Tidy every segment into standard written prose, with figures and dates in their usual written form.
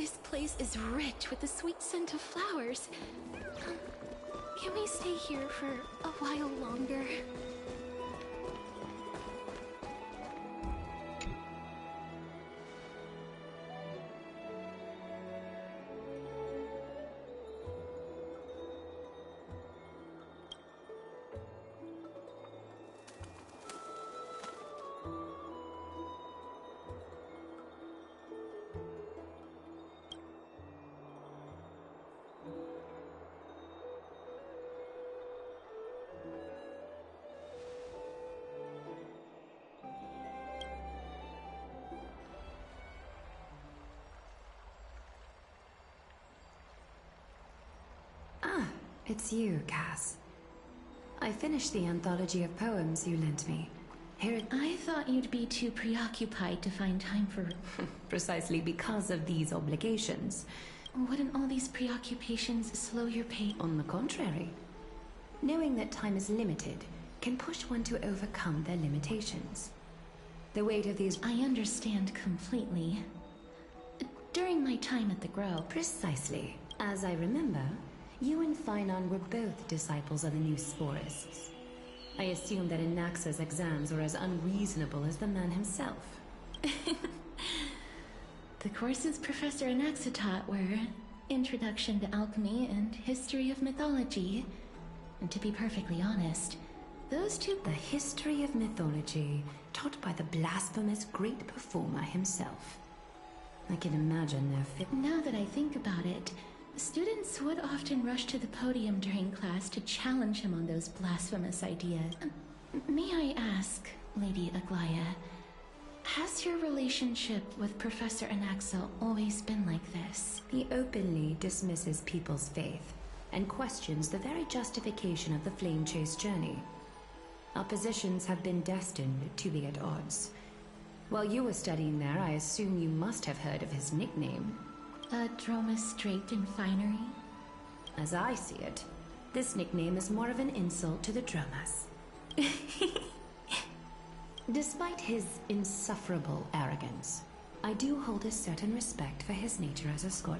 This place is rich with the sweet scent of flowers. Can we stay here for a while longer? It's you, Cass. I finished the anthology of poems you lent me. I thought you'd be too preoccupied to find time for... Precisely because of these obligations. Wouldn't all these preoccupations slow your pace? On the contrary. Knowing that time is limited can push one to overcome their limitations. The weight of these... I understand completely. During my time at the Grove... Precisely. As I remember, you and Finon were both disciples of the new Sporists. I assume that Anaxa's exams were as unreasonable as the man himself. The courses Professor Anaxa taught were Introduction to Alchemy and History of Mythology. And to be perfectly honest, those two... The history of mythology, taught by the blasphemous great performer himself. I can imagine their fit... Now that I think about it, students would often rush to the podium during class to challenge him on those blasphemous ideas. May I ask, Lady Aglaya, has your relationship with Professor Anaxa always been like this? He openly dismisses people's faith and questions the very justification of the Flame Chase journey. Our positions have been destined to be at odds. While you were studying there, I assume you must have heard of his nickname. Droma Straight and Finery? As I see it, this nickname is more of an insult to the Dromas. Despite his insufferable arrogance, I do hold a certain respect for his nature as a scholar.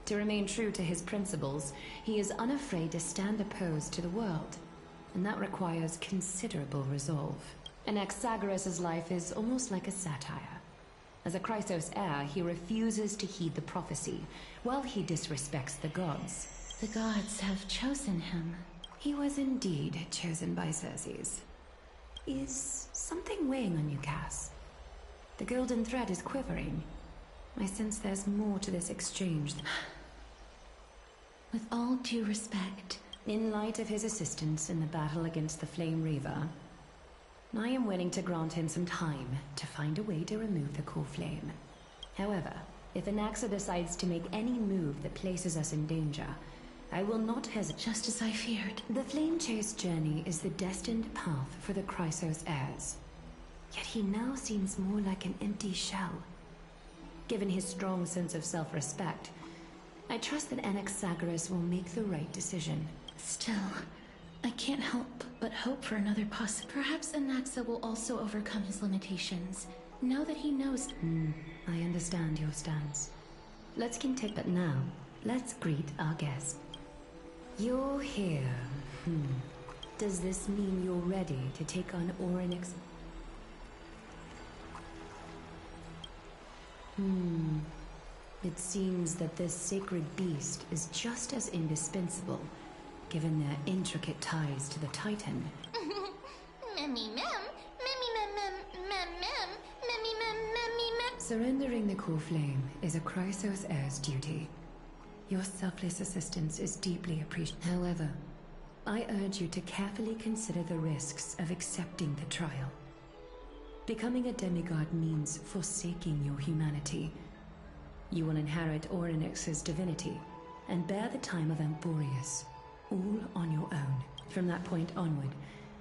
To remain true to his principles, he is unafraid to stand opposed to the world, and that requires considerable resolve. Anaxagoras' life is almost like a satire. As a Chrysos heir, he refuses to heed the prophecy, while he disrespects the gods. The gods have chosen him. He was indeed chosen by Circes. Is something weighing on you, Cass? The golden thread is quivering. I sense there's more to this exchange. With all due respect, in light of his assistance in the battle against the Flame Reaver, I am willing to grant him some time to find a way to remove the core flame. However, if Anaxa decides to make any move that places us in danger, I will not hesitate. Just as I feared. The Flame Chase journey is the destined path for the Chrysos heirs. Yet he now seems more like an empty shell. Given his strong sense of self-respect, I trust that Anaxagoras will make the right decision. Still, I can't help but hope for another possible. Perhaps Anaxa will also overcome his limitations, now that he knows. I understand your stance. Let's continue, but now, let's greet our guest. You're here. Does this mean you're ready to take on Orynyx? It seems that this sacred beast is just as indispensable, given their intricate ties to the Titan. Surrendering the core flame is a Chrysos heir's duty. Your selfless assistance is deeply appreciated. However, I urge you to carefully consider the risks of accepting the trial. Becoming a demigod means forsaking your humanity. You will inherit Orynyx's divinity and bear the time of Amborius, all on your own. From that point onward,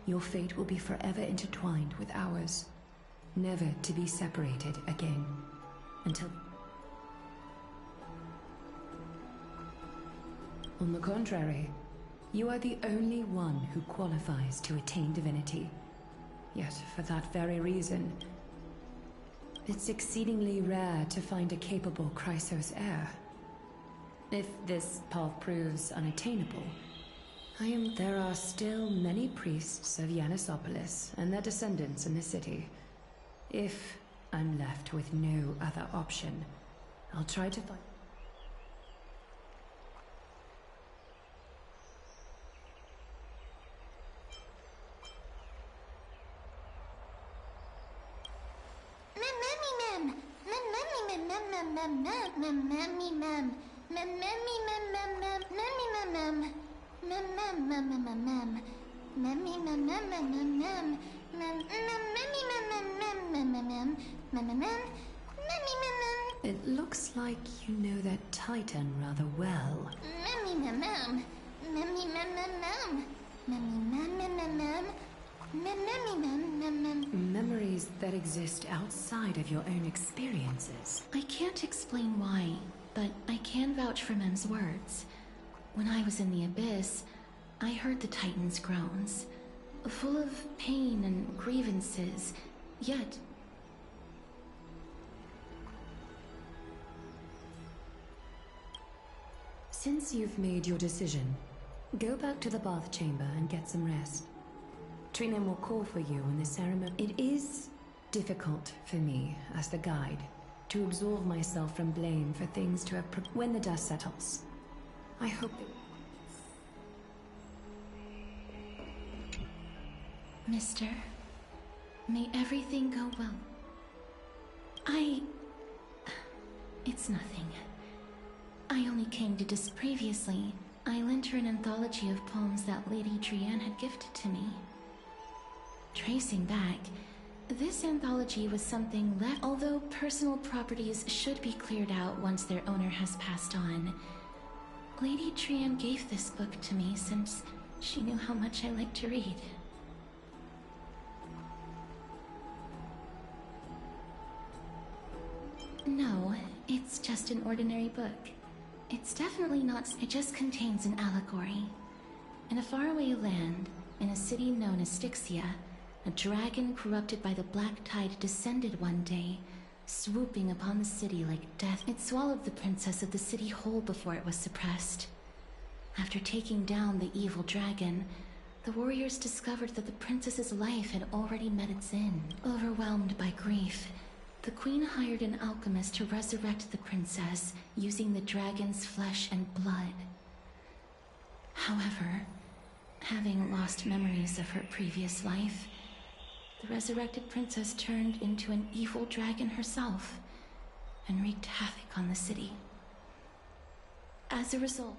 your fate will be forever intertwined with ours, never to be separated again, until... On the contrary, you are the only one who qualifies to attain divinity. Yet, for that very reason, It's exceedingly rare to find a capable Chrysos heir. If this path proves unattainable, there are still many priests of Yanissopolis and their descendants in the city. If I'm left with no other option, I'll try to find... It looks like you know that Titan rather well. Memories that exist outside of your own experiences. I can't explain why, but I can vouch for Mem's words. When I was in the Abyss, I heard the Titan's groans, full of pain and grievances, yet... Since you've made your decision, go back to the bath chamber and get some rest. Trina will call for you when the ceremony... It is difficult for me, as the guide, to absolve myself from blame for things to have... When the dust settles, I hope that... Mister, may everything go well. It's nothing. I only came to previously. I lent her an anthology of poems that Lady Drianne had gifted to me. Tracing back, this anthology was something left, although personal properties should be cleared out once their owner has passed on. Lady Drianne gave this book to me since she knew how much I liked to read. No, it's just an ordinary book. It's definitely not. It just contains an allegory. In a faraway land, in a city known as Styxia, a dragon corrupted by the black tide descended one day, swooping upon the city like death. It swallowed the princess of the city whole before it was suppressed. After taking down the evil dragon, the warriors discovered that the princess's life had already met its end. Overwhelmed by grief, the queen hired an alchemist to resurrect the princess using the dragon's flesh and blood. However, having lost memories of her previous life, the resurrected princess turned into an evil dragon herself and wreaked havoc on the city. As a result,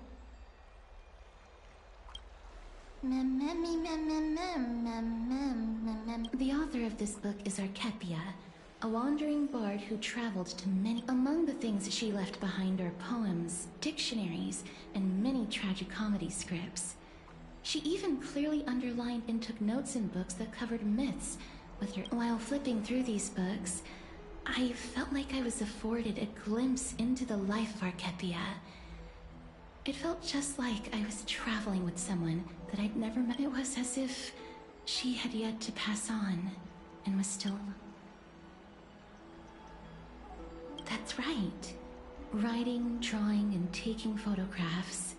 the author of this book is Archepia, a wandering bard who traveled to many... Among the things she left behind are poems, dictionaries, and many tragicomedy scripts. She even clearly underlined and took notes in books that covered myths with her... While flipping through these books, I felt like I was afforded a glimpse into the life of Archepia. It felt just like I was traveling with someone that I'd never met. It was as if she had yet to pass on and was still... That's right. Writing, drawing, and taking photographs.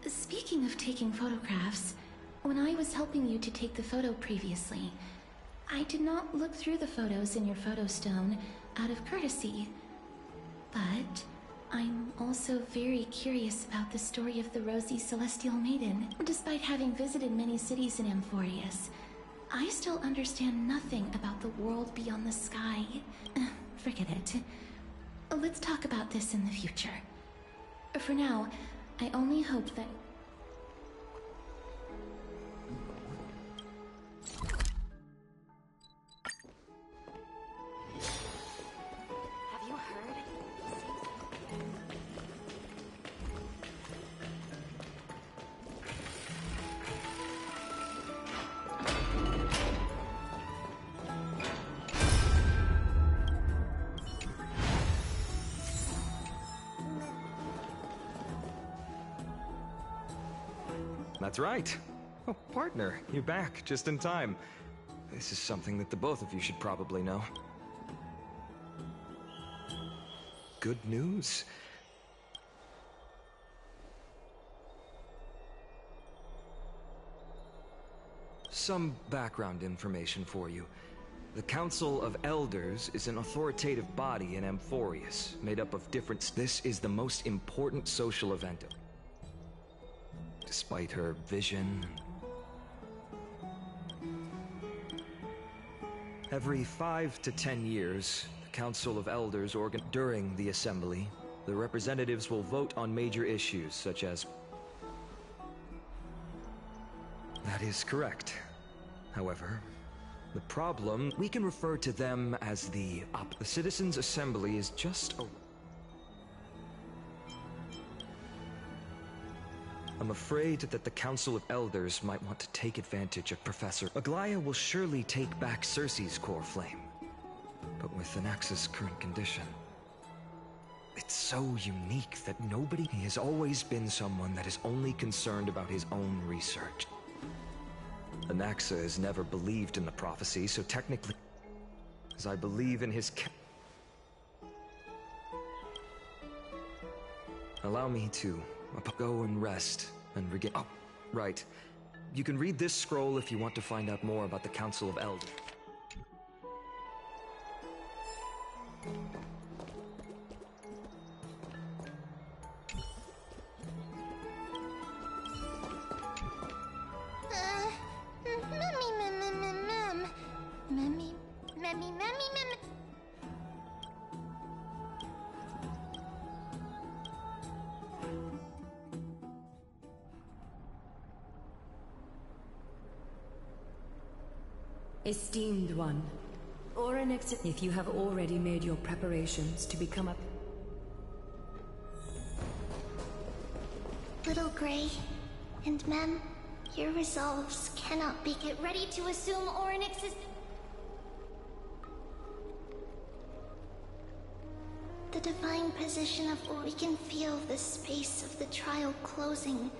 Speaking of taking photographs, when I was helping you to take the photo previously, I did not look through the photos in your photo stone out of courtesy. But I'm also very curious about the story of the Rosy Celestial Maiden. Despite having visited many cities in Amphorius, I still understand nothing about the world beyond the sky. Forget it. Let's talk about this in the future. For now, I only hope that... Have you heard? That's right. Oh, partner, you're back just in time. This is something that the both of you should probably know. good news? Some background information for you. The Council of Elders is an authoritative body in Amphorius, made up of different... This is the most important social event. Despite her vision... Every 5 to 10 years, the Council of Elders during the Assembly, the representatives will vote on major issues such as... That is correct. However, the problem, we can refer to them as the Citizens' Assembly is just a... I'm afraid that the Council of Elders might want to take advantage of Professor... Aglaia will surely take back Cersei's core flame. But with Anax's current condition... It's so unique that nobody... He has always been someone that is only concerned about his own research. Anaxa has never believed in the prophecy, so technically... As I believe in his... Allow me to go and rest and regain... Oh, right. You can read this scroll if you want to find out more about the Council of Elders. Esteemed one, Oryx, if you have already made your preparations to become a... Little Grey and Mem, your resolves cannot be... Get ready to assume Oryx is... The divine position of we can feel the space of the trial closing.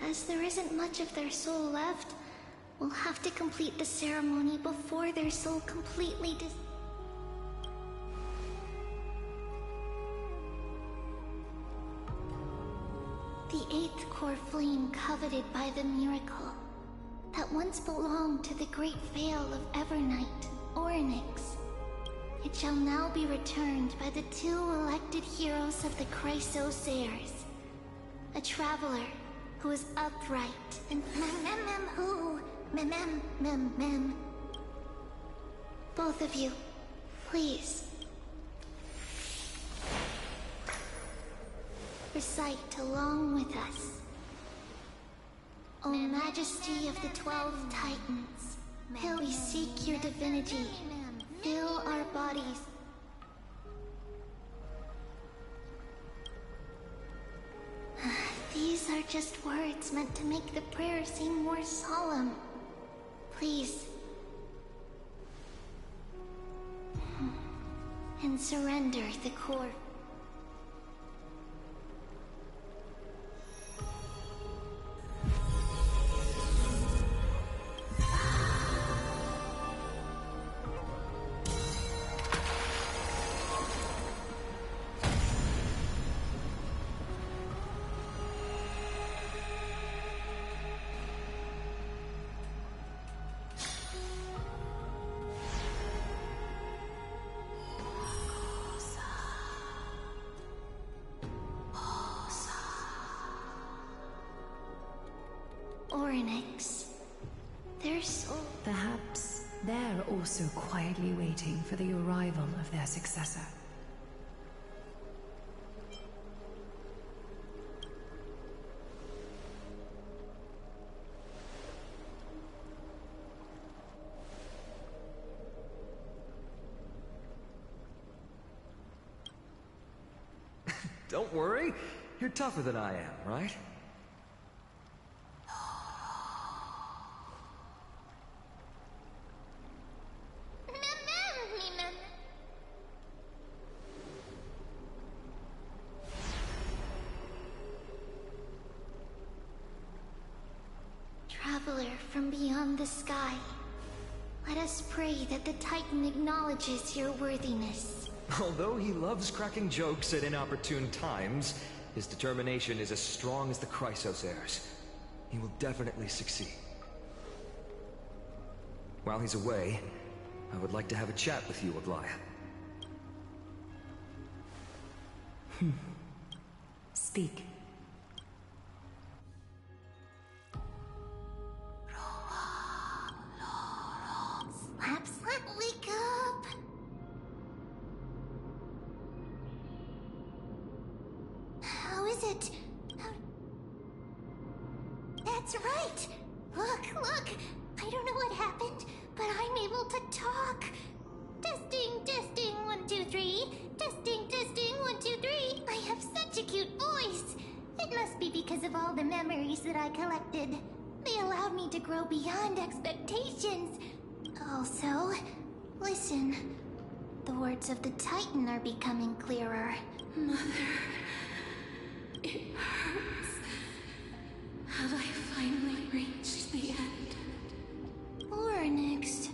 As there isn't much of their soul left, we'll have to complete the ceremony before their soul completely The 8th core flame coveted by the miracle that once belonged to the great veil of Evernight, Oryx. It shall now be returned by the 2 elected heroes of the Chrysos heirs. A traveler who is upright and mem. Both of you, please. Recite along with us. O Majesty of the 12 Titans, we seek your divinity. Fill our bodies. These are just words meant to make the prayer seem more solemn. Please. And surrender the core. Oryx. Their soul... Perhaps they're also quietly waiting for the arrival of their successor. Don't worry. You're tougher than I am, right? Traveler from beyond the sky, let us pray that the Titan acknowledges your worthiness Although he loves cracking jokes at inopportune times, his determination is as strong as the Chrysos heirs. He will definitely succeed. While he's away, I would like to have a chat with you, Aglaya. Speak. Slap, slap, wake up! How is it? That's right! Look, look! I don't know what happened, but I'm able to talk! Testing, testing, 1, 2, 3. Testing, testing, 1, 2, 3. I have such a cute voice! It must be because of all the memories that I collected. They allowed me to grow beyond expectations. Also, listen. The words of the Titan are becoming clearer. Mother, it hurts. Have I finally reached the end? Oryx.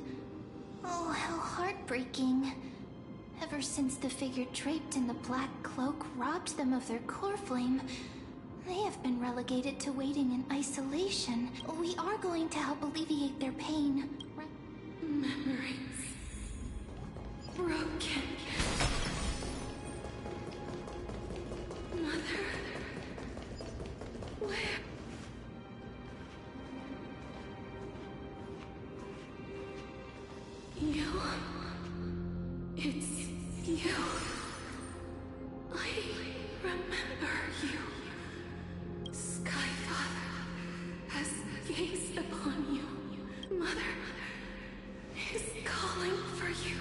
Oh, how heartbreaking. Ever since the figure draped in the black cloak robbed them of their core flame, they have been relegated to waiting in isolation. We are going to help alleviate their pain. Memories broken. Mother, where? You. It's you. I remember you. Skyfather has gazed upon you. Mother is calling for you.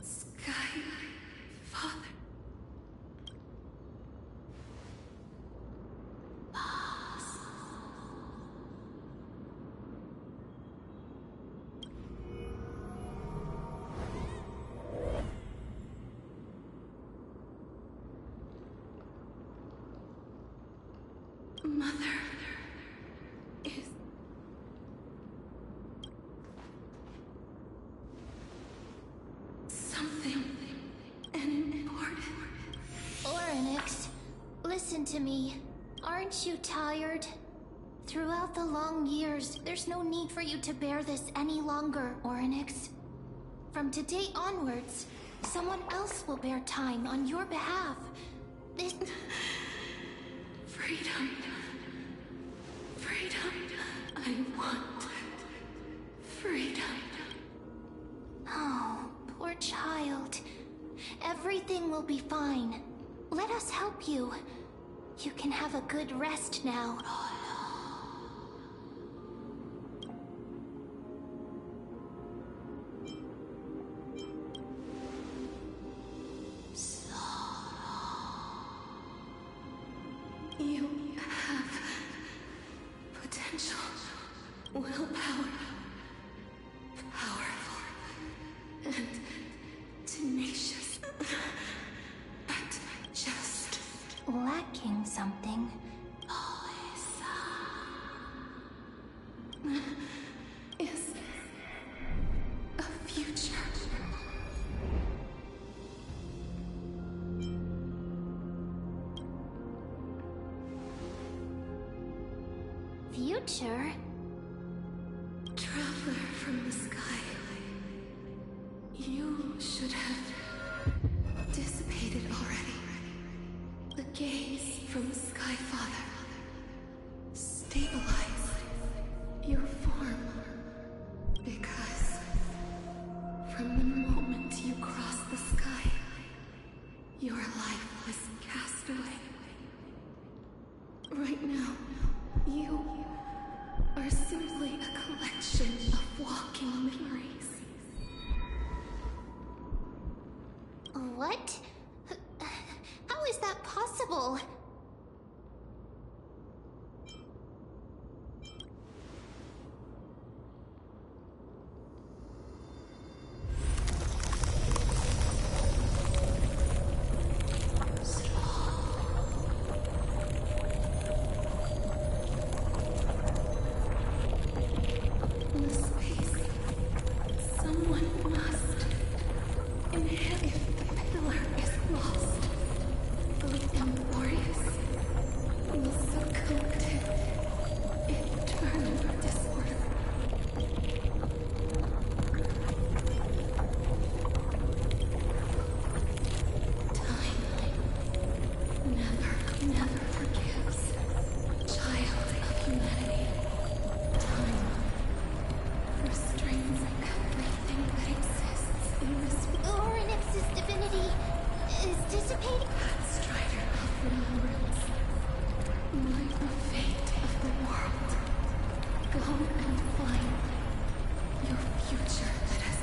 Skyfather. Mother is something important. Oryx, listen to me. Aren't you tired? Throughout the long years, there's no need for you to bear this any longer, Oryx. From today onwards, someone else will bear time on your behalf. This... Freedom. Freedom. I want freedom. Oh, poor child. Everything will be fine. Let us help you. You can have a good rest now. You have potential, willpower, powerful, and tenacious, but just Lacking something. is a future. Future? Traveler from the sky, you should have dissipated already. The gaze from the Sky Father stabilized your form, because from the moment you crossed the sky, your life was cast away. Right now, you are simply a collection of walking memories. What? How is that possible?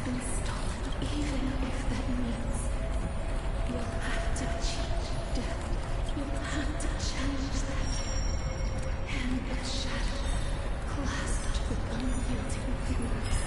been stolen, even if that means you'll have to cheat death. You'll have to challenge that. Hand of shadow, clasped with unyielding fingers.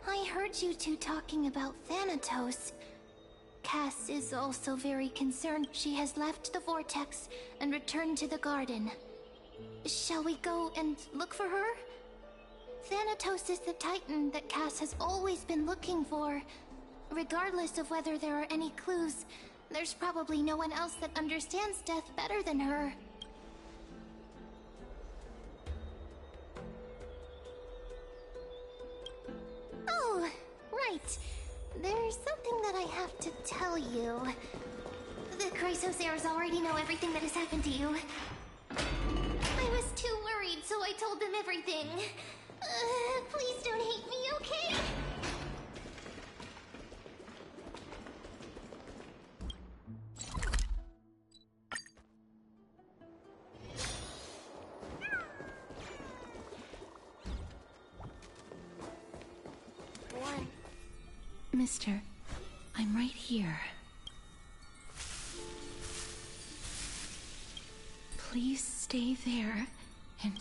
I heard you two talking about Thanatos. Cass is also very concerned she has left the vortex and returned to the garden. Shall we go and look for her? Thanatos is the Titan that Cass has always been looking for. Regardless of whether there are any clues, there's probably no one else that understands death better than her. Oh, right. There's something that I have to tell you. The Chrysosaurs already know everything that has happened to you. I was too worried, so I told them everything. Please don't hate me, okay? Mister, I'm right here. Please stay there and...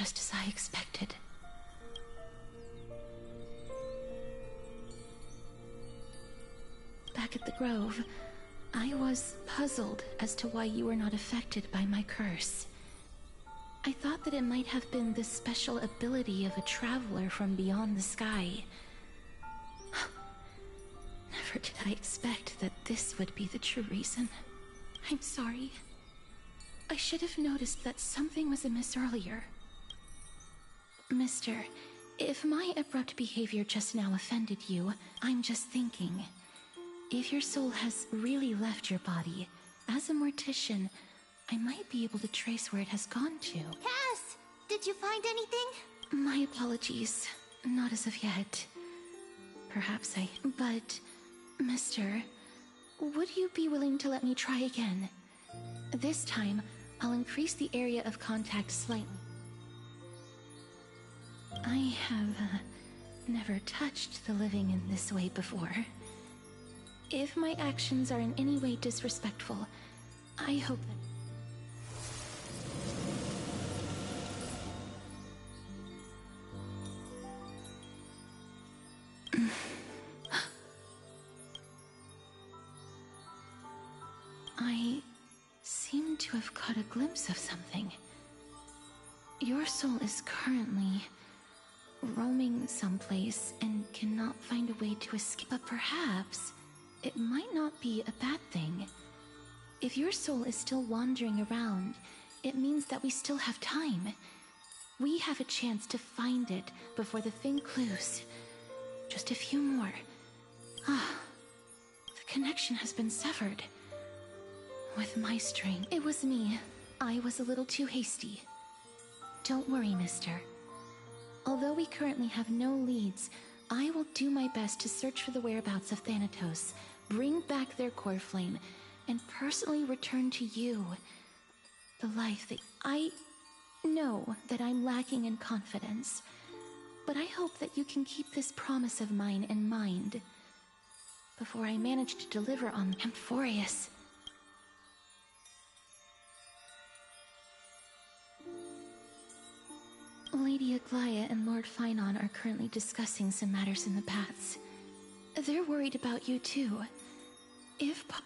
just as I expected. Back at the Grove, I was puzzled as to why you were not affected by my curse. I thought that it might have been the special ability of a traveler from beyond the sky. Never did I expect that this would be the true reason. I'm sorry. I should have noticed that something was amiss earlier. Mister, if my abrupt behavior just now offended you, I'm just thinking. If your soul has really left your body, as a mortician, I might be able to trace where it has gone to. Cass! Did you find anything? My apologies. Not as of yet. Perhaps I... But, mister, would you be willing to let me try again? This time, I'll increase the area of contact slightly. I have never touched the living in this way before. If my actions are in any way disrespectful, I hope that... I seem to have caught a glimpse of something. Your soul is currently roaming someplace and cannot find a way to escape, but perhaps it might not be a bad thing. If your soul is still wandering around, it means that we still have time. We have a chance to find it before the thing clues. Just a few more. The connection has been severed. With my strength, it was me. I was a little too hasty. Don't worry, mister. Although we currently have no leads, I will do my best to search for the whereabouts of Thanatos, bring back their core flame, and personally return to you the life that I know that I'm lacking in confidence. But I hope that you can keep this promise of mine in mind before I manage to deliver on Amphorius. Lady Aglaia and Lord Finon are currently discussing some matters in the paths. They're worried about you too.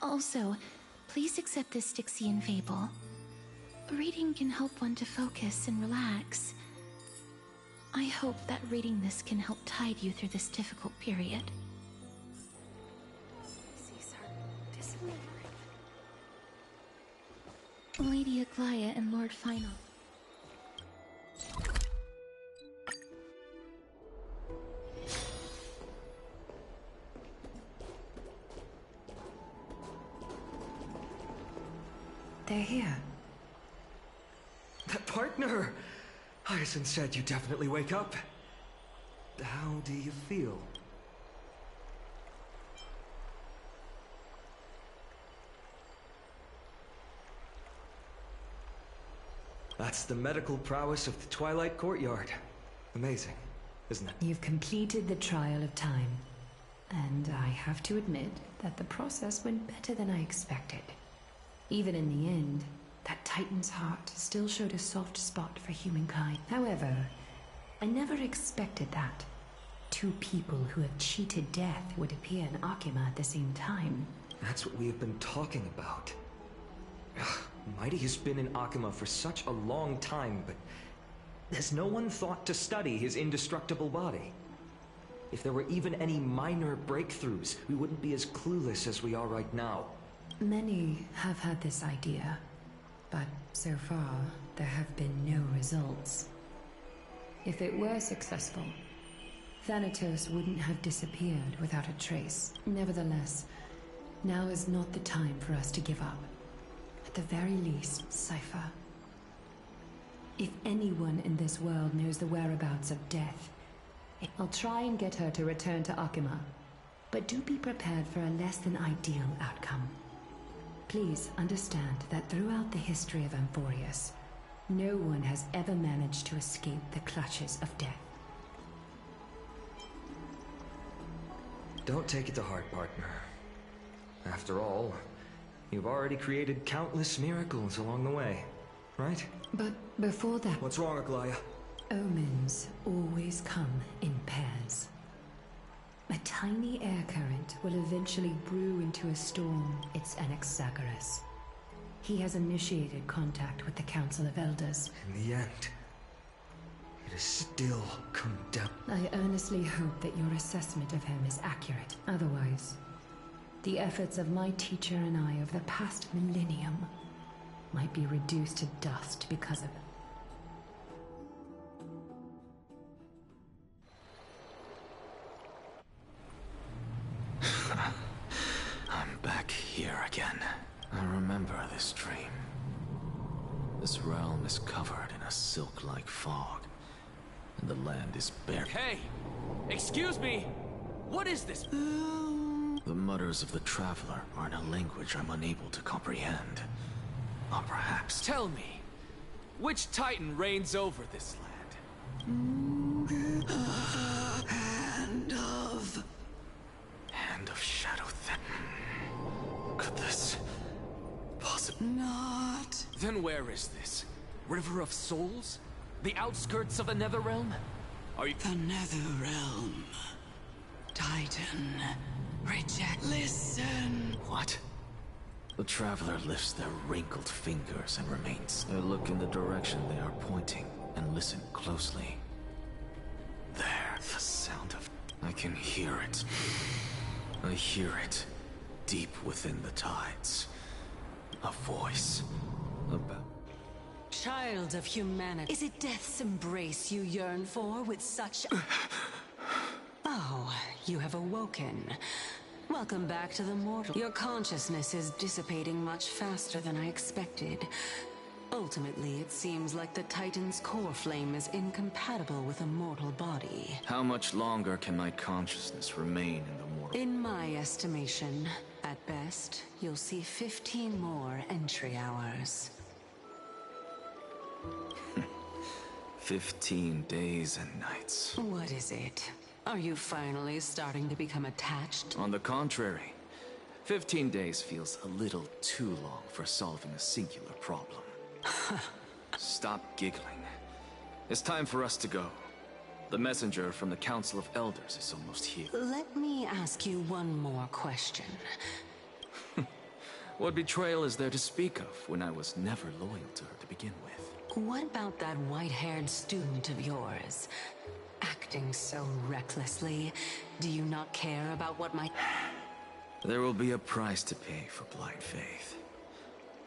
Also, please accept this Styxian fable. Reading can help one to focus and relax. I hope that reading this can help tide you through this difficult period. Lady Aglaia and Lord Finon. They're here. That partner! Hyacinth said you definitely wake up. How do you feel? That's the medical prowess of the Twilight Courtyard. Amazing, isn't it? You've completed the trial of time. And I have to admit that the process went better than I expected. Even in the end, that Titan's heart still showed a soft spot for humankind. However, I never expected that. Two people who have cheated death would appear in Akima at the same time. That's what we have been talking about. Mighty has been in Akima for such a long time, but has no one thought to study his indestructible body? If there were even any minor breakthroughs, we wouldn't be as clueless as we are right now. Many have had this idea, but so far there have been no results. If it were successful, Thanatos wouldn't have disappeared without a trace. Nevertheless, now is not the time for us to give up. At the very least, Cypher. If anyone in this world knows the whereabouts of death, I'll try and get her to return to Akima. But do be prepared for a less than ideal outcome. Please understand that throughout the history of Amphorius, no one has ever managed to escape the clutches of death. Don't take it to heart, partner. After all, you've already created countless miracles along the way, right? But before that... What's wrong, Aglaia? Omens always come in pairs. A tiny air current will eventually brew into a storm. It's Anaxagoras. He has initiated contact with the Council of Elders. In the end, it is still come down. I earnestly hope that your assessment of him is accurate. Otherwise, the efforts of my teacher and I over the past millennium might be reduced to dust because of it. I'm back here again. I remember this dream. This realm is covered in a silk-like fog, and the land is bare. Hey! Excuse me! What is this? The mutters of the traveler are in a language I'm unable to comprehend. Or perhaps... Tell me, which Titan reigns over this land? Hand of Shadow Thin. Could this... possibly... Not. Then where is this? River of Souls? The outskirts of the Netherrealm? Are you... The Netherrealm. Titan. Reject. Listen. What? The traveler lifts their wrinkled fingers and remains. I look in the direction they are pointing and listen closely. There, the sound of... I can hear it. I hear it, deep within the tides. A voice about... Child of humanity. Is it death's embrace you yearn for with such... Oh, you have awoken. Welcome back to the mortal. Your consciousness is dissipating much faster than I expected. Ultimately, it seems like the Titan's core flame is incompatible with a mortal body. How much longer can my consciousness remain in the mortal... In my estimation, at best, you'll see 15 more entry hours. 15 days and nights. What is it? Are you finally starting to become attached? On the contrary, 15 days feels a little too long for solving a singular problem. Stop giggling. It's time for us to go. The messenger from the Council of Elders is almost here. Let me ask you one more question. What betrayal is there to speak of when I was never loyal to her to begin with? What about that white-haired student of yours? Acting so recklessly, do you not care about what might... There will be a price to pay for blind faith.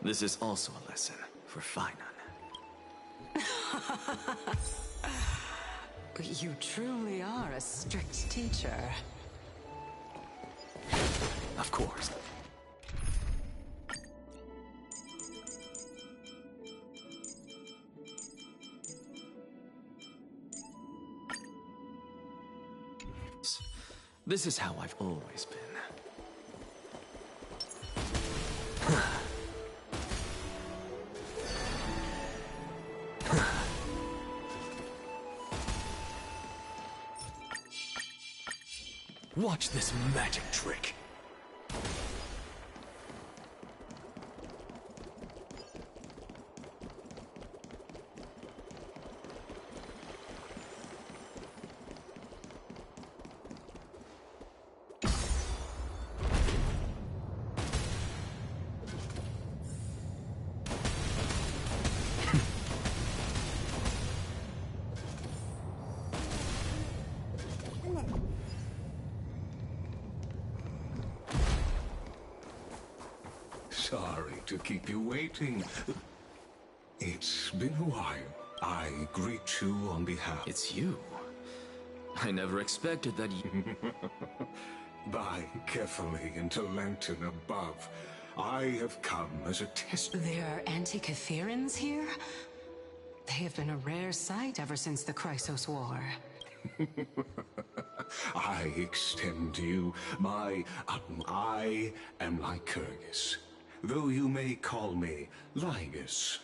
This is also a lesson for Finan. You truly are a strict teacher. Of course. This is how I've always been. Watch this magic trick. Sorry to keep you waiting. It's been a while. I greet you on behalf... It's you. I never expected that you... By carefully into lantern above, I have come as a test... There are Antikytherans here? They have been a rare sight ever since the Chrysos War. I extend to you my... I am Lycurgus, though you may call me Lygus.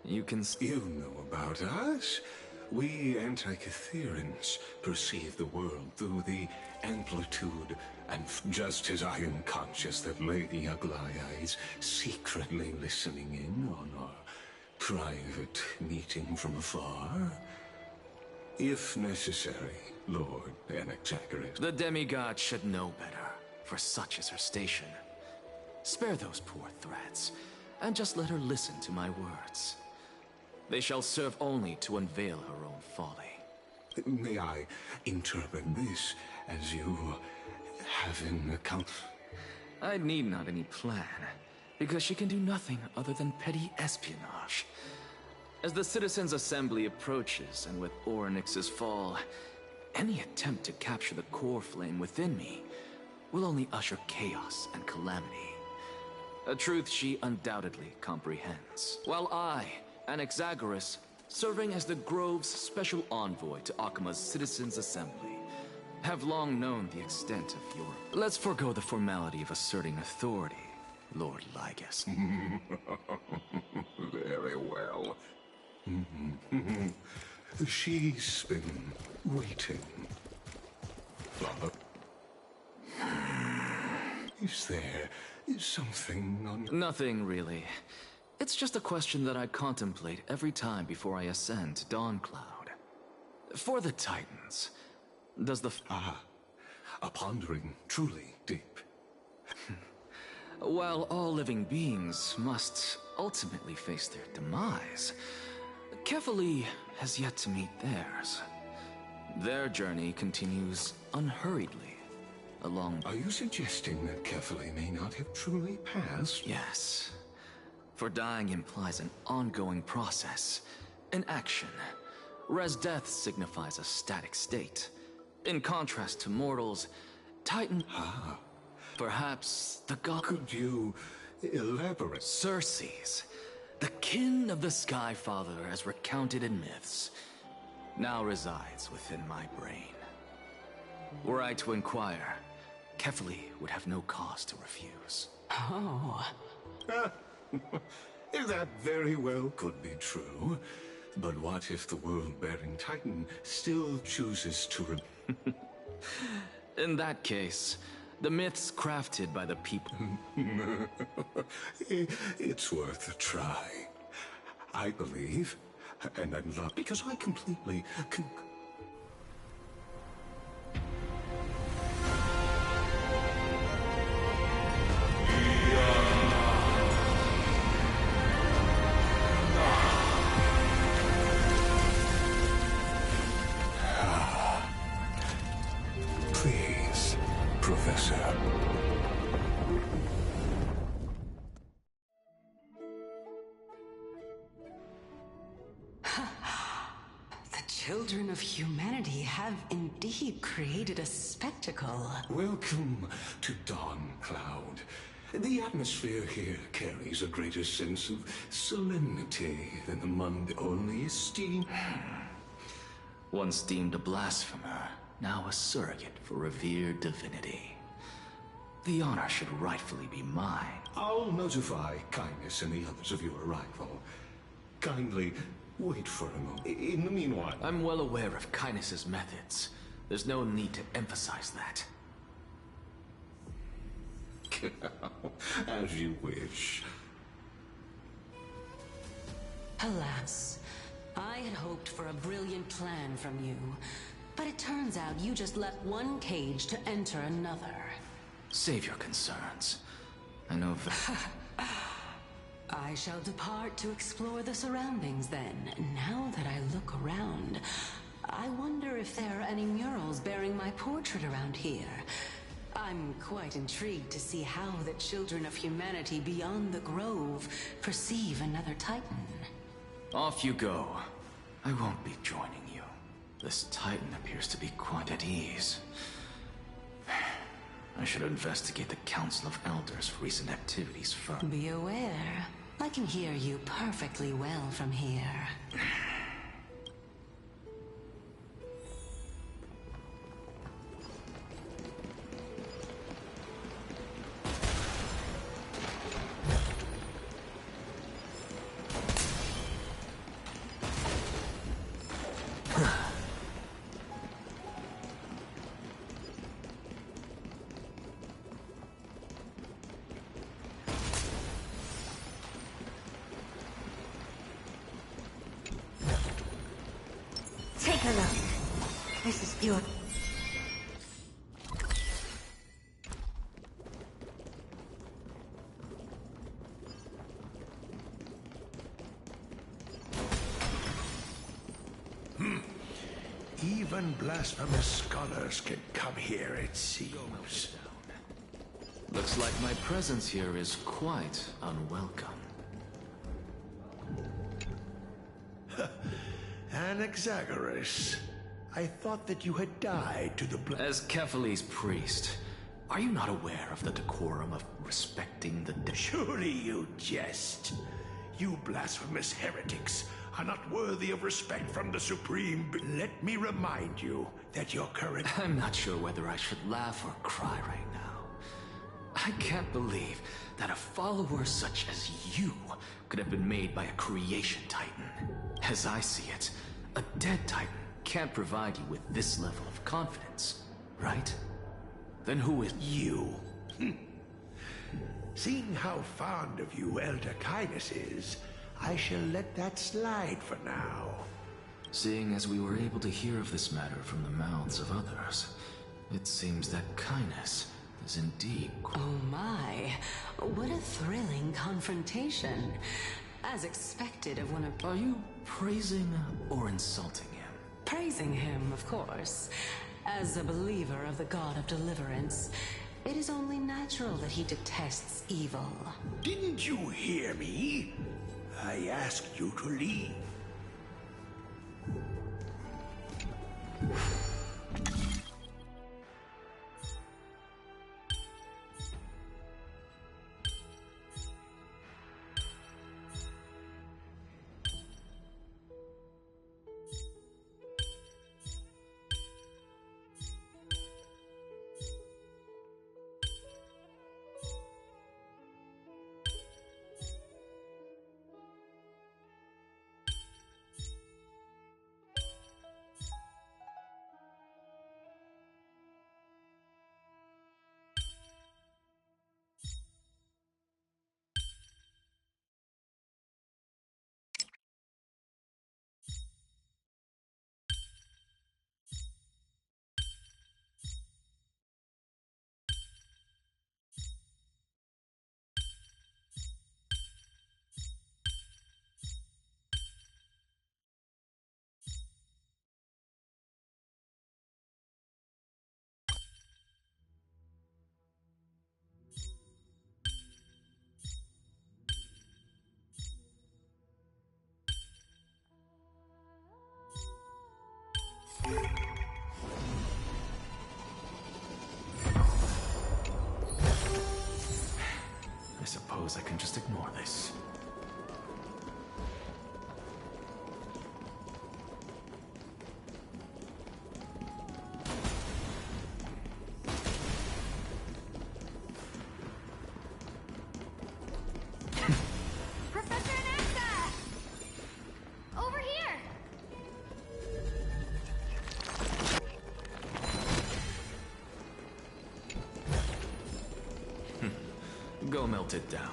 You can... You know about us. We Antikytherans perceive the world through the amplitude, and just as I am conscious that Lady Aglaya is secretly listening in on our private meeting from afar? If necessary, Lord Anaxagoras. The demigod should know better, for such is her station. Spare those poor threats, and just let her listen to my words. They shall serve only to unveil her own folly. May I interpret this as you having a counsel? I need not any plan, because she can do nothing other than petty espionage. As the Citizens' Assembly approaches, and with Orynyx's fall, any attempt to capture the core flame within me will only usher chaos and calamity. A truth she undoubtedly comprehends. While I, Anaxagoras, serving as the Grove's special envoy to Akima's Citizens' Assembly, have long known the extent of your... Let's forego the formality of asserting authority, Lord Lygus. Very well. She's been waiting. Is there something on... Nothing, really. It's just a question that I contemplate every time before I ascend to Dawncloud. For the Titans, does the... a pondering truly deep. While all living beings must ultimately face their demise, Kefali has yet to meet theirs. Their journey continues unhurriedly along... Are you suggesting that Kefali may not have truly passed? Yes. For dying implies an ongoing process, an action, whereas death signifies a static state. In contrast to mortals, Titan... Perhaps the god... Could you elaborate? Circes, the kin of the Skyfather as recounted in myths, now resides within my brain. Were I to inquire, Kefali would have no cause to refuse. Oh. That very well could be true. But what if the world-bearing Titan still chooses to... In that case, the myths crafted by the people... It's worth a try. I believe, and I'm not... Because I completely... Please, Professor. The children of humanity have indeed created a spectacle. Welcome to Dawncloud. The atmosphere here carries a greater sense of solemnity than the Mund only esteem. Once deemed a blasphemer, now a surrogate for revered divinity. The honor should rightfully be mine. I'll notify Kindness and the others of your arrival. Kindly wait for a moment. In the meanwhile... I'm well aware of Kindness's methods. There's no need to emphasize that. As you wish. Alas, I had hoped for a brilliant plan from you, but it turns out you just left one cage to enter another. Save your concerns. I know I shall depart to explore the surroundings then. Now that I look around, I wonder if there are any murals bearing my portrait around here. I'm quite intrigued to see how the children of humanity beyond the Grove perceive another Titan. Off you go. I won't be joining you. This Titan appears to be quite at ease. I should investigate the Council of Elders' recent activities first. Be aware, I can hear you perfectly well from here. You're... Even blasphemous scholars can come here, it seems. Looks like my presence here is quite unwelcome. Anaxagoras, I thought that you had died to the As Kephale's priest, are you not aware of the decorum of respecting the dead? Surely you jest. You blasphemous heretics are not worthy of respect from the Supreme. Let me remind you that your current... I'm not sure whether I should laugh or cry right now. I can't believe that a follower such as you could have been made by a creation titan. As I see it, a dead titan can't provide you with this level of confidence, right? Then who is you? Seeing how fond of you Elder Kindness is, I shall let that slide for now. Seeing as we were able to hear of this matter from the mouths of others, it seems that Kindness is indeed... Oh my, what a thrilling confrontation. As expected of one of... Are you praising or insulting him? Praising him, of course. As a believer of the God of Deliverance, it is only natural that he detests evil. Didn't you hear me? I asked you to leave. I suppose I can just ignore this. Professor Anaxa! Over here! Go melt it down.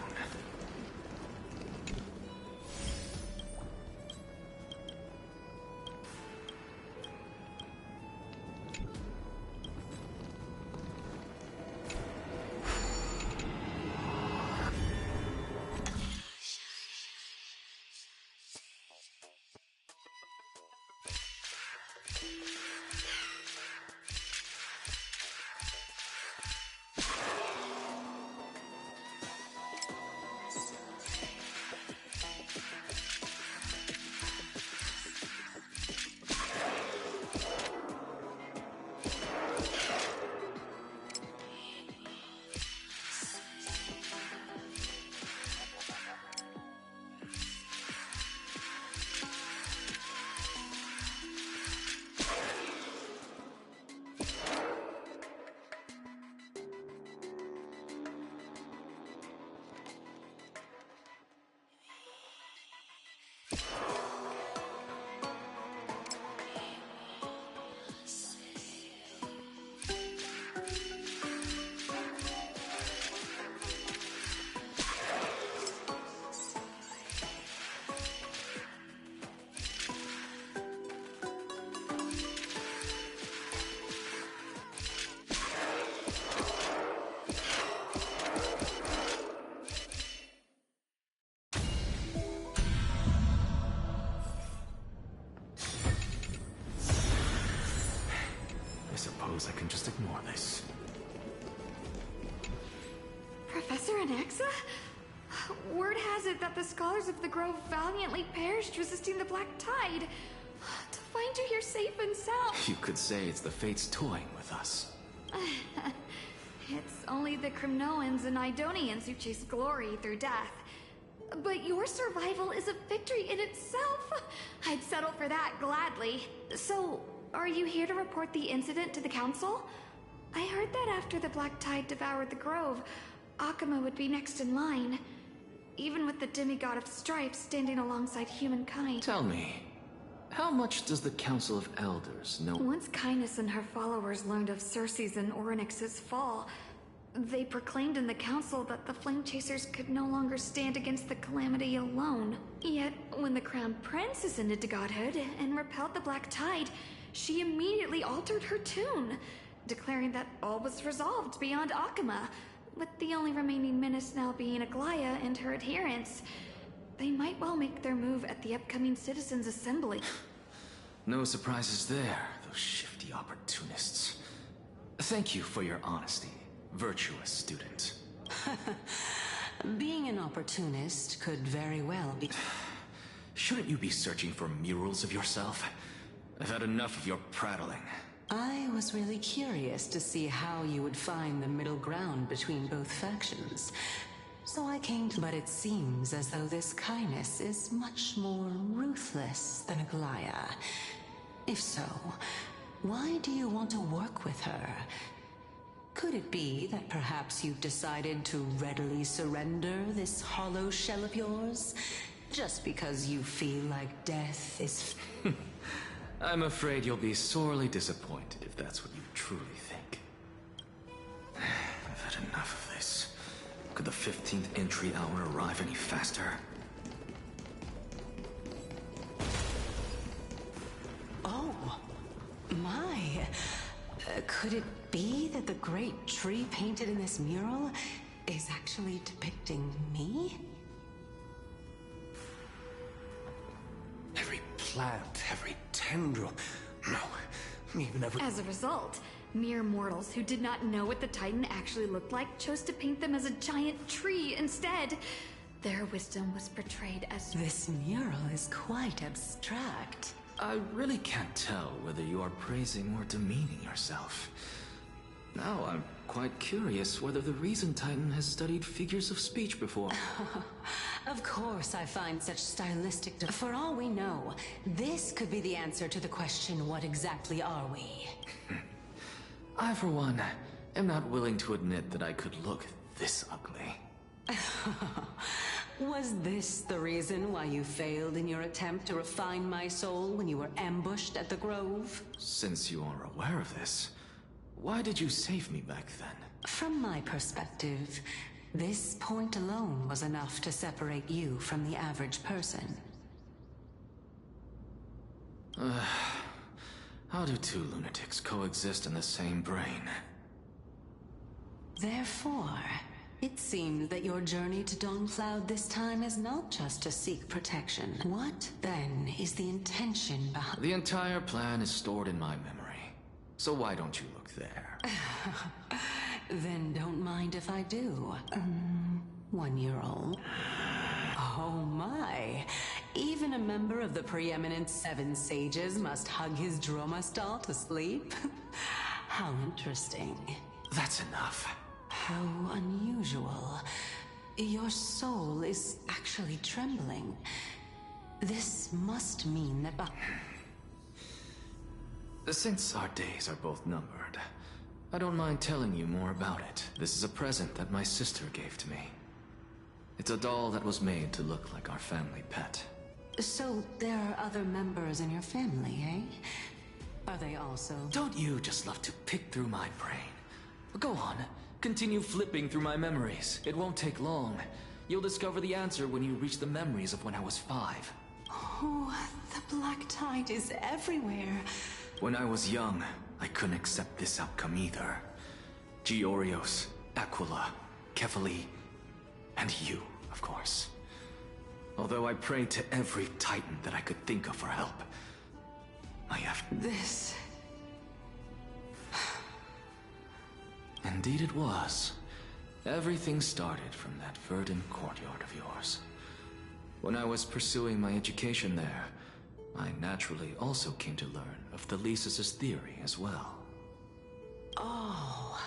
Anaxa? Word has it that the scholars of the Grove valiantly perished resisting the Black Tide. To find you here safe and sound... You could say it's the fates toying with us. It's only the Crimnoans and Idonians who chase glory through death. But your survival is a victory in itself. I'd settle for that gladly. So, are you here to report the incident to the Council? I heard that after the Black Tide devoured the Grove, Akuma would be next in line. Even with the demigod of Strife standing alongside humankind. Tell me, how much does the Council of Elders know? Once Kindness and her followers learned of Cersei's and Orynyx's fall, they proclaimed in the council that the Flame Chasers could no longer stand against the calamity alone. Yet, when the Crown Prince ascended to godhood and repelled the Black Tide, she immediately altered her tune, declaring that all was resolved beyond Akuma, with the only remaining menace now being Aglaya and her adherents. They might well make their move at the upcoming Citizens' Assembly. No surprises there, those shifty opportunists. Thank you for your honesty, virtuous student. Being an opportunist could very well be... Shouldn't you be searching for murals of yourself? I've had enough of your prattling. I was really curious to see how you would find the middle ground between both factions. So I came to... But it seems as though this Kindness is much more ruthless than Aglaya. If so, why do you want to work with her? Could it be that perhaps you've decided to readily surrender this hollow shell of yours? Just because you feel like death is... I'm afraid you'll be sorely disappointed if that's what you truly think. I've had enough of this. Could the 15th entry hour arrive any faster? Oh, my. Could it be that the great tree painted in this mural is actually depicting me? Every plant, every tendril. No, even every... As a result, mere mortals who did not know what the Titan actually looked like chose to paint them as a giant tree instead. Their wisdom was portrayed as... This mural is quite abstract. I really can't tell whether you are praising or demeaning yourself. Now I'm quite curious whether the Reason Titan has studied figures of speech before. Of course I find such stylistic... For all we know, this could be the answer to the question, what exactly are we? I, for one, am not willing to admit that I could look this ugly. Was this the reason why you failed in your attempt to refine my soul when you were ambushed at the Grove? Since you are aware of this, why did you save me back then? From my perspective, this point alone was enough to separate you from the average person. How do two lunatics coexist in the same brain? Therefore, it seems that your journey to Dawnfloud this time is not just to seek protection. What, then, is the intention behind... The entire plan is stored in my memory. So why don't you look there? Then don't mind if I do. 1-year-old. Oh my. Even a member of the preeminent 7 sages must hug his Droma stall to sleep? How interesting. That's enough. How unusual. Your soul is actually trembling. This must mean that... Since our days are both numbered, I don't mind telling you more about it. This is a present that my sister gave to me. It's a doll that was made to look like our family pet. So there are other members in your family, eh? Are they also... Don't you just love to pick through my brain? Go on. Continue flipping through my memories. It won't take long. You'll discover the answer when you reach the memories of when I was 5. Oh, the Black Tide is everywhere. When I was young, I couldn't accept this outcome either. Georios, Aquila, Kefali, and you, of course. Although I prayed to every Titan that I could think of for help, I have... This... Indeed it was. Everything started from that verdant courtyard of yours. When I was pursuing my education there, I naturally also came to learn of the Thesis' theory as well. Oh,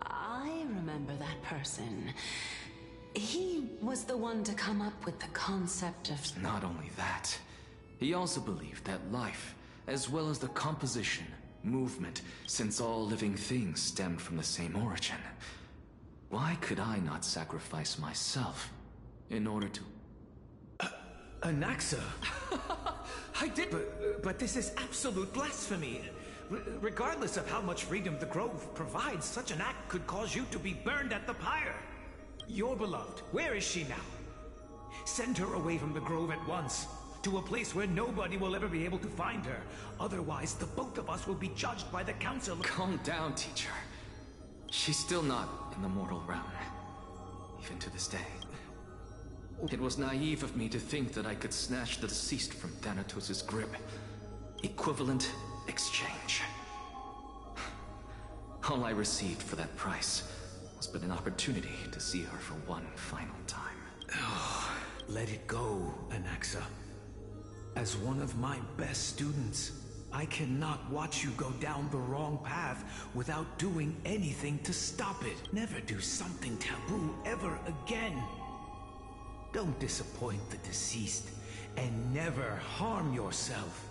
I remember that person. He was the one to come up with the concept of... Not only that, he also believed that life, as well as the composition, movement, since all living things stemmed from the same origin. Why could I not sacrifice myself in order to... Anaxa? I did, but this is absolute blasphemy. Regardless of how much freedom the Grove provides, such an act could cause you to be burned at the pyre. Your beloved, where is she now? Send her away from the Grove at once, to a place where nobody will ever be able to find her. Otherwise, the both of us will be judged by the Council. Calm down, teacher. She's still not in the mortal realm, even to this day. It was naive of me to think that I could snatch the deceased from Thanatos' grip. Equivalent exchange. All I received for that price was but an opportunity to see her for one final time. Oh, let it go, Anaxa. As one of my best students, I cannot watch you go down the wrong path without doing anything to stop it. Never do something taboo ever again. Don't disappoint the deceased, and never harm yourself.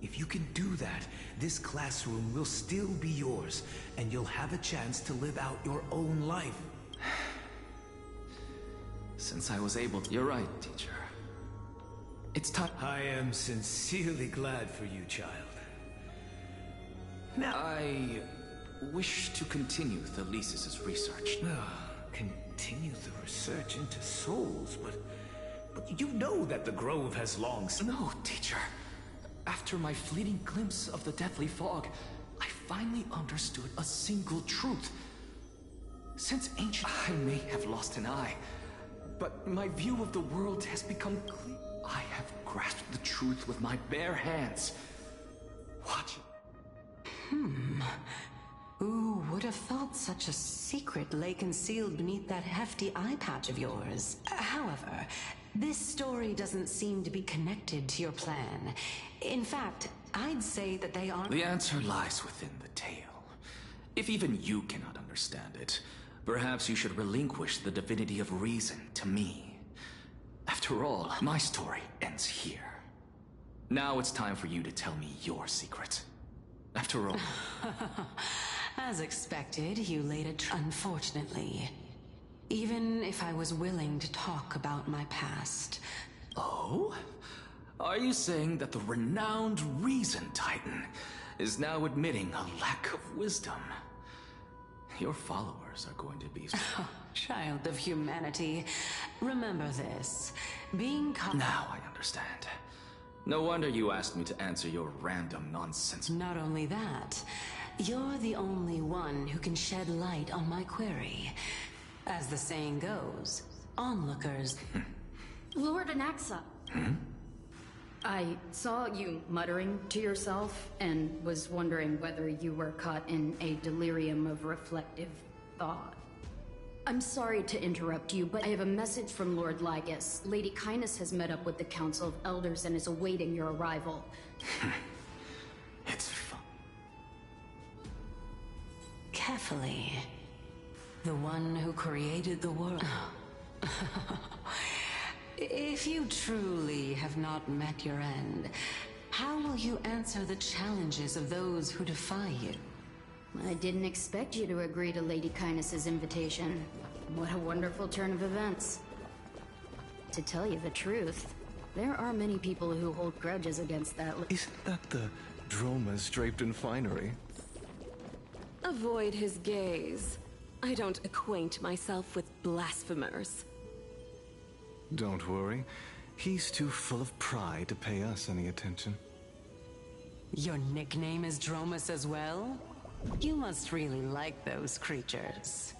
If you can do that, this classroom will still be yours, and you'll have a chance to live out your own life. Since I was able to... You're right, teacher. It's time... I am sincerely glad for you, child. Now... I wish to continue the Thesis' research. Continue the research into souls, but you know that the Grove has long... No, teacher. After my fleeting glimpse of the deathly fog, I finally understood a single truth. Since ancient, I may have lost an eye, but my view of the world has become clear. I have grasped the truth with my bare hands. Watch it. Who would have thought such a secret lay concealed beneath that hefty eye patch of yours? However, this story doesn't seem to be connected to your plan. In fact, I'd say that they are... The answer lies within the tale. If even you cannot understand it, perhaps you should relinquish the divinity of reason to me. After all, my story ends here. Now it's time for you to tell me your secret. After all... As expected, you laid a trap. Unfortunately, even if I was willing to talk about my past... Oh? Are you saying that the renowned Reason Titan is now admitting a lack of wisdom? Your followers are going to be... Child of humanity, remember this. Being Now I understand. No wonder you asked me to answer your random nonsense. Not only that, you're the only one who can shed light on my query. As the saying goes, onlookers... Lord Anaxa. I saw you muttering to yourself and was wondering whether you were caught in a delirium of reflective thought. I'm sorry to interrupt you, but I have a message from Lord Lygus. Lady Kindness has met up with the Council of Elders and is awaiting your arrival. It's fun. Carefully. The one who created the world. If you truly have not met your end, how will you answer the challenges of those who defy you? I didn't expect you to agree to Lady Kindness's invitation. What a wonderful turn of events. To tell you the truth, there are many people who hold grudges against that. Isn't that the dromas draped in finery? Avoid his gaze. I don't acquaint myself with blasphemers. Don't worry. He's too full of pride to pay us any attention. Your nickname is Dromus as well? You must really like those creatures.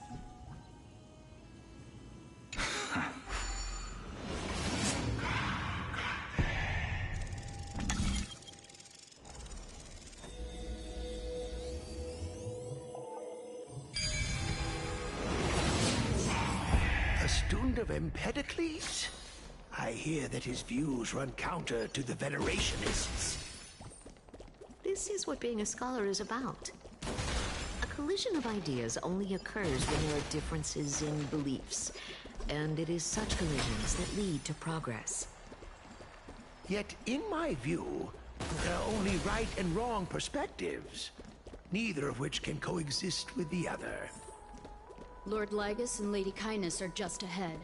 student of Empedocles? I hear that his views run counter to the Venerationists. This is what being a scholar is about. A collision of ideas only occurs when there are differences in beliefs, and it is such collisions that lead to progress. Yet, in my view, there are only right and wrong perspectives, neither of which can coexist with the other. Lord Lygus and Lady Kindness are just ahead.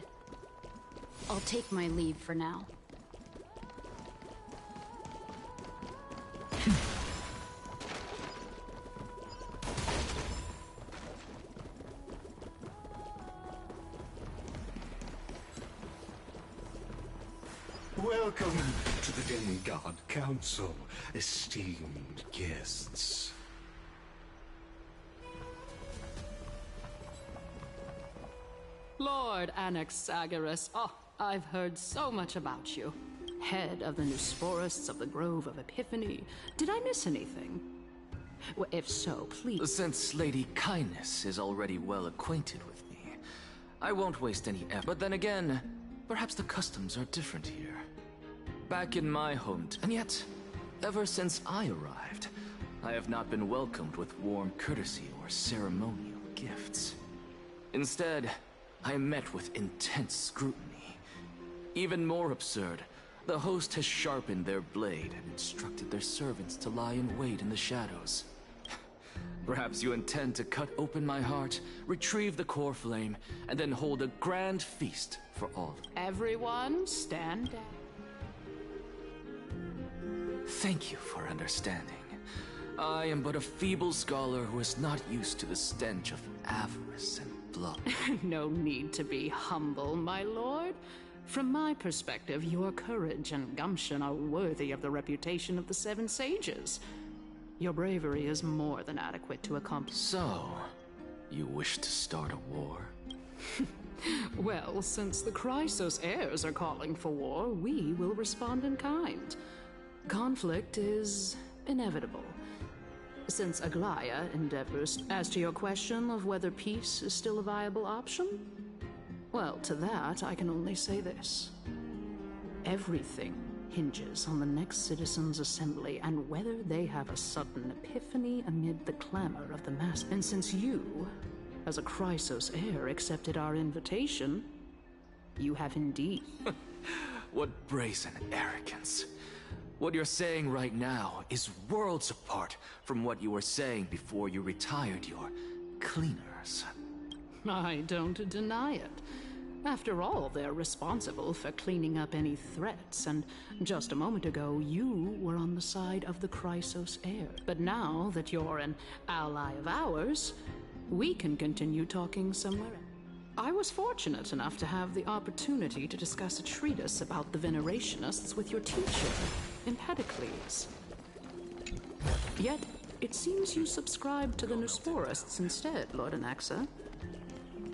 I'll take my leave for now. Welcome to the Demigod Council, esteemed guests. Lord Anaxagoras, I've heard so much about you. Head of the Newsporists of the Grove of Epiphany. Did I miss anything? Well, if so, please. Since Lady Kindness is already well acquainted with me, I won't waste any effort. But then again, perhaps the customs are different here. Back in my home, and yet, ever since I arrived, I have not been welcomed with warm courtesy or ceremonial gifts. Instead, I am met with intense scrutiny. Even more absurd, the host has sharpened their blade and instructed their servants to lie in wait in the shadows. Perhaps you intend to cut open my heart, retrieve the core flame, and then hold a grand feast for all. Everyone, stand down. Thank you for understanding. I am but a feeble scholar who is not used to the stench of avarice and blood. No need to be humble, my lord. From my perspective, your courage and gumption are worthy of the reputation of the Seven Sages. Your bravery is more than adequate to accomplish. So, you wish to start a war? Well, since the Chrysos heirs are calling for war, we will respond in kind. Conflict is inevitable. Since Aglaya endeavors, as to your question of whether peace is still a viable option, well, to that I can only say this. Everything hinges on the next citizens' assembly and whether they have a sudden epiphany amid the clamor of the mass. And since you, as a Chrysos heir, accepted our invitation, you have indeed. What brazen arrogance. What you're saying right now is worlds apart from what you were saying before you retired your cleaners. I don't deny it. After all, they're responsible for cleaning up any threats, and just a moment ago, you were on the side of the Chrysos heir. But now that you're an ally of ours, we can continue talking somewhere else. I was fortunate enough to have the opportunity to discuss a treatise about the Venerationists with your teacher, Empedocles. Yet, it seems you subscribe to the Newsporists instead, Lord Anaxa.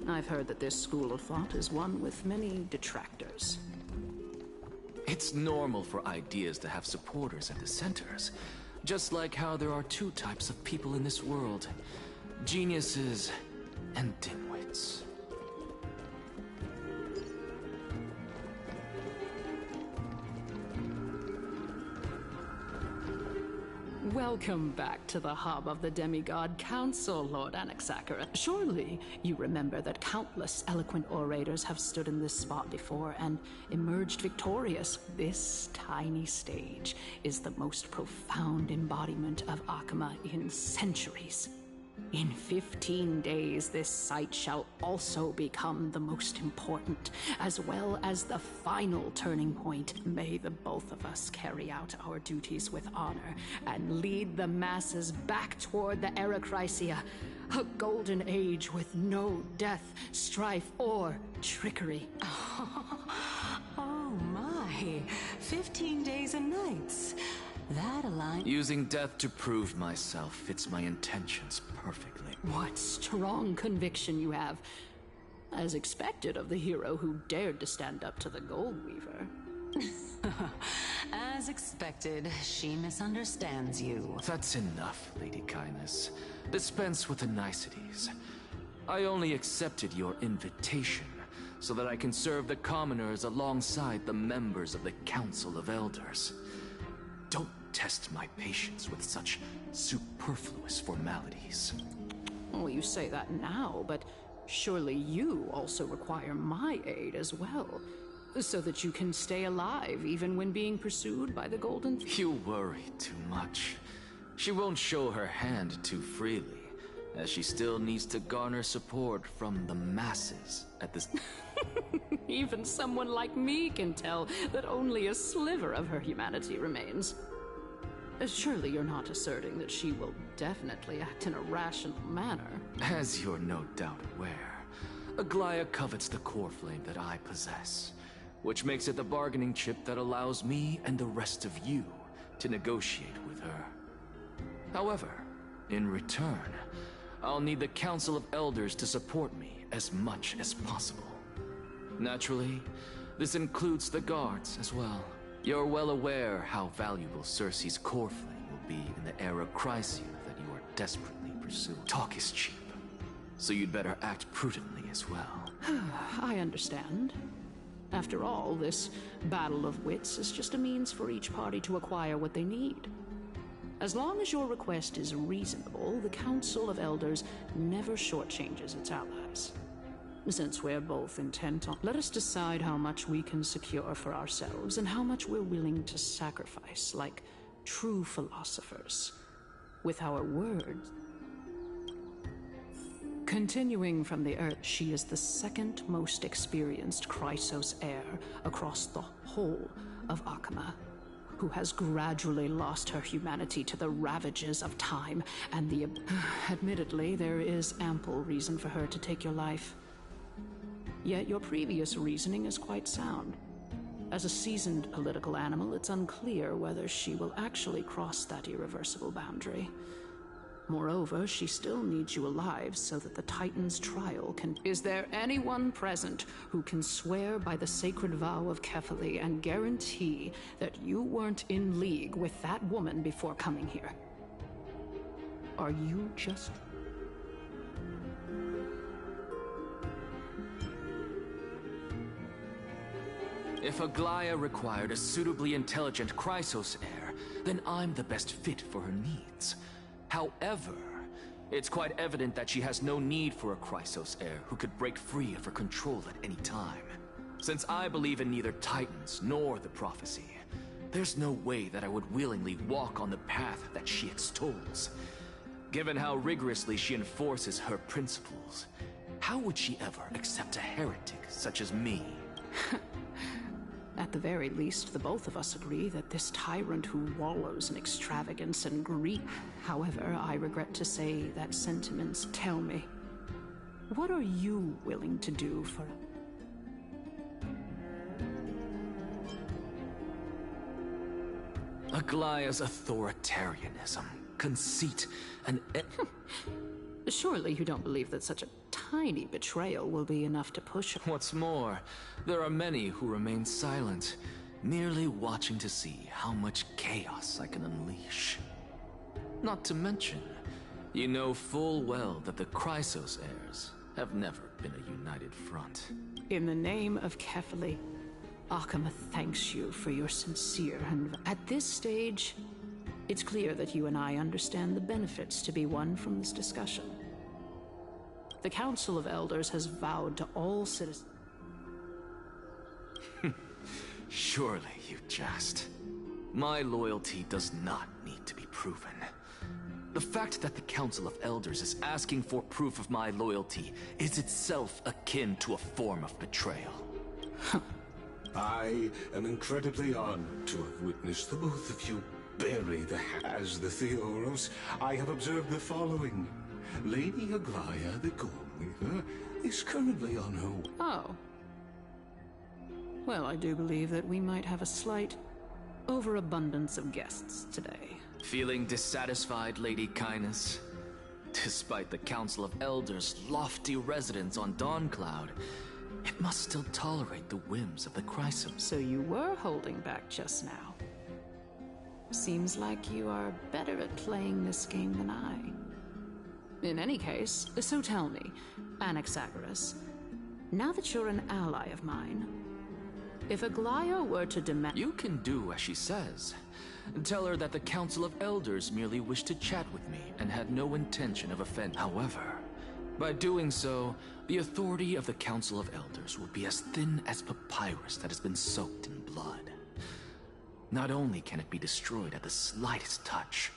I've heard that this school of thought is one with many detractors. It's normal for ideas to have supporters and dissenters, just like how there are two types of people in this world: geniuses and dimwits. Welcome back to the hub of the Demigod Council, Lord Anaxagoras. Surely you remember that countless eloquent orators have stood in this spot before and emerged victorious. This tiny stage is the most profound embodiment of Akama in centuries. In 15 days, this site shall also become the most important, as well as the final turning point. May the both of us carry out our duties with honor and lead the masses back toward the Erechrysia, a golden age with no death, strife, or trickery. Oh my, 15 days and nights. That aligns. Using death to prove myself fits my intentions perfectly. What strong conviction you have, as expected of the hero who dared to stand up to the Gold Weaver. As expected, she misunderstands you. That's enough, Lady Kindness. Dispense with the niceties. I only accepted your invitation so that I can serve the commoners alongside the members of the Council of Elders. Don't test my patience with such superfluous formalities. Oh, you say that now, but surely you also require my aid as well, so that you can stay alive even when being pursued by the Golden... You worry too much. She won't show her hand too freely, as she still needs to garner support from the masses at this... Even someone like me can tell that only a sliver of her humanity remains. Surely you're not asserting that she will definitely act in a rational manner. As you're no doubt aware, Aglaia covets the core flame that I possess, which makes it the bargaining chip that allows me and the rest of you to negotiate with her. However, in return, I'll need the Council of Elders to support me as much as possible. Naturally, this includes the guards as well. You're well aware how valuable Cersei's core flame will be in the era Chrysia that you are desperately pursuing. Talk is cheap, so you'd better act prudently as well. I understand. After all, this battle of wits is just a means for each party to acquire what they need. As long as your request is reasonable, the Council of Elders never shortchanges its allies. Since we're both intent on... Let us decide how much we can secure for ourselves and how much we're willing to sacrifice, like true philosophers. With our words... Continuing from the Earth, she is the second most experienced Chrysos heir across the whole of Akama, who has gradually lost her humanity to the ravages of time and the... Admittedly, there is ample reason for her to take your life. Yet your previous reasoning is quite sound. As a seasoned political animal, it's unclear whether she will actually cross that irreversible boundary. Moreover, she still needs you alive so that the Titan's trial can... Is there anyone present who can swear by the sacred vow of Kefali and guarantee that you weren't in league with that woman before coming here? Are you just... If Aglaia required a suitably intelligent Chrysos heir, then I'm the best fit for her needs. However, it's quite evident that she has no need for a Chrysos heir who could break free of her control at any time. Since I believe in neither Titans nor the prophecy, there's no way that I would willingly walk on the path that she extols. Given how rigorously she enforces her principles, how would she ever accept a heretic such as me? At the very least, the both of us agree that this tyrant who wallows in extravagance and greed... However, I regret to say that sentiments tell me. What are you willing to do for... Aglaia's authoritarianism, conceit, and... Surely you don't believe that such a tiny betrayal will be enough to push her. What's more, there are many who remain silent, merely watching to see how much chaos I can unleash. Not to mention, you know full well that the Chrysos heirs have never been a united front. In the name of Kefali, Akama thanks you for your sincere and... At this stage, it's clear that you and I understand the benefits to be won from this discussion. The Council of Elders has vowed to all citizens... Surely you jest. My loyalty does not need to be proven. The fact that the Council of Elders is asking for proof of my loyalty is itself akin to a form of betrayal. I am incredibly honored to have witnessed the both of you bury the As the Theoros, I have observed the following. Lady Aglaia, the Goldweaver, is currently on her way. Oh. Well, I do believe that we might have a slight overabundance of guests today. Feeling dissatisfied, Lady Kindness? Despite the Council of Elders' lofty residence on Dawncloud, it must still tolerate the whims of the Chrysos. So you were holding back just now. Seems like you are better at playing this game than I. In any case, so tell me, Anaxagoras, now that you're an ally of mine, if Aglaya were to demand— You can do as she says. Tell her that the Council of Elders merely wished to chat with me and had no intention of offending. However, by doing so, the authority of the Council of Elders will be as thin as papyrus that has been soaked in blood. Not only can it be destroyed at the slightest touch,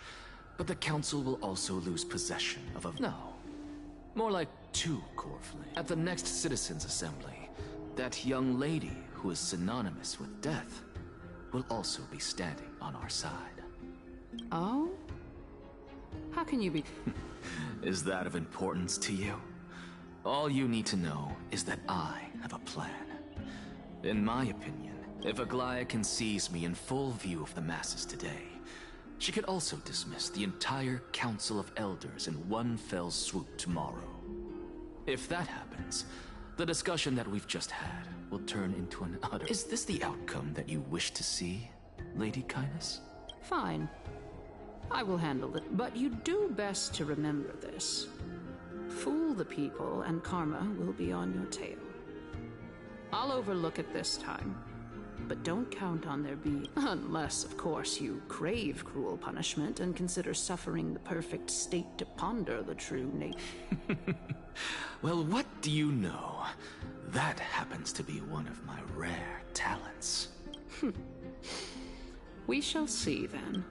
but the Council will also lose possession of a— No. More like 2 core flames. At the next Citizens' Assembly, that young lady who is synonymous with death will also be standing on our side. Oh? How can you be— Is that of importance to you? All you need to know is that I have a plan. In my opinion, if Aglaya can seize me in full view of the masses today, she could also dismiss the entire Council of Elders in one fell swoop tomorrow. If that happens, the discussion that we've just had will turn into an utter— Is this the outcome that you wish to see, Lady Kindness? Fine. I will handle it, but you do best to remember this. Fool the people and karma will be on your tail. I'll overlook it this time, but don't count on there being— Unless, of course, you crave cruel punishment and consider suffering the perfect state to ponder the true nature. Well, what do you know? That happens to be one of my rare talents. We shall see, then.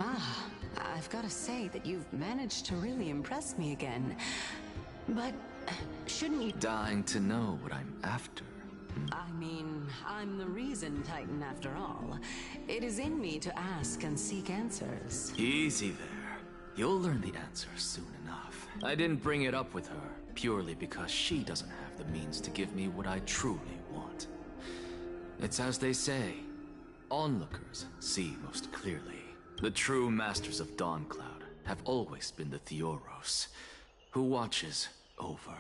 Ah, I've got to say that you've managed to really impress me again. But shouldn't you— Dying to know what I'm after. I mean, I'm the reason Titan after all. It is in me to ask and seek answers. Easy there. You'll learn the answers soon enough. I didn't bring it up with her purely because she doesn't have the means to give me what I truly want. It's as they say, onlookers see most clearly. The true masters of Dawncloud have always been the Theoros, who watches over.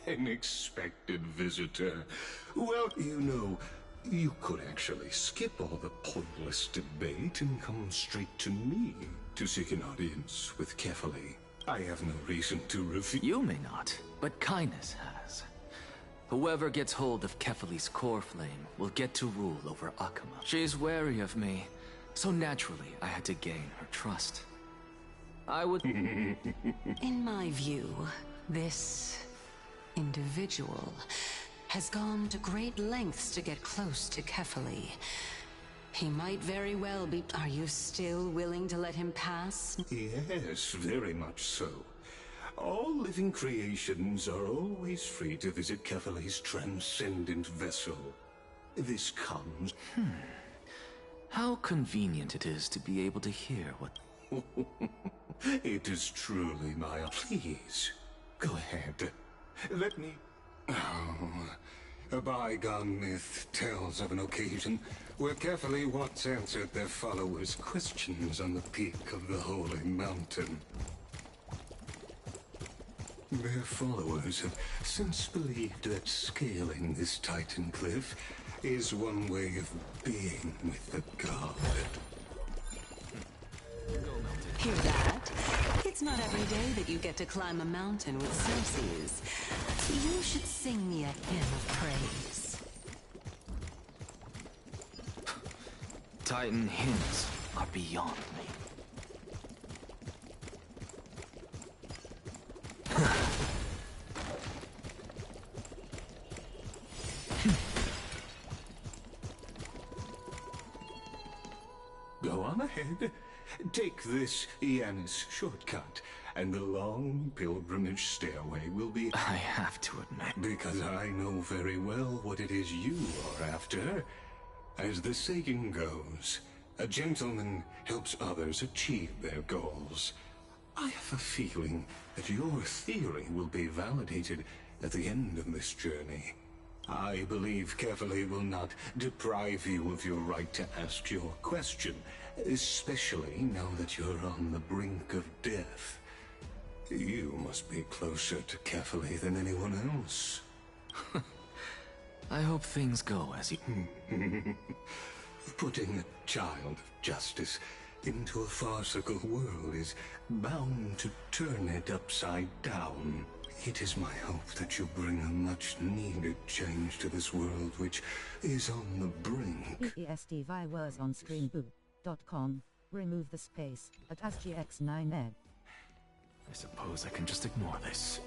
An expected visitor. Well, you know, you could actually skip all the pointless debate and come straight to me to seek an audience with Kefali. I have no reason to refuse. You may not, but Kindness has. Whoever gets hold of Kefali's core flame will get to rule over Akama. She's wary of me, so naturally I had to gain her trust. I would— In my view, this individual has gone to great lengths to get close to Kefali. He might very well be— Are you still willing to let him pass? Yes, very much so. All living creations are always free to visit Kefali's transcendent vessel. This comes— How convenient it is to be able to hear what— It is truly my— Please, go ahead. Let me— A bygone myth tells of an occasion where Kefali once answered their followers' questions on the peak of the holy mountain. Their followers have since believed that scaling this Titan cliff is one way of being with the god. Hear that? It's not every day that you get to climb a mountain with Circes. You should sing me a hymn of praise. Titan hymns are beyond me. Go on ahead. Take this Yanis shortcut, and the long pilgrimage stairway will be— I have to admit— Because I know very well what it is you are after. As the saying goes, a gentleman helps others achieve their goals. I have a feeling that your theory will be validated at the end of this journey. I believe Kefali will not deprive you of your right to ask your question, especially now that you're on the brink of death. You must be closer to Kefali than anyone else. I hope things go as you— Putting a child of justice into a farcical world is bound to turn it upside down. It is my hope that you bring a much-needed change to this world, which is on the brink. ESTV was on screenboot.com. Remove the space at SGX9ed. I suppose I can just ignore this.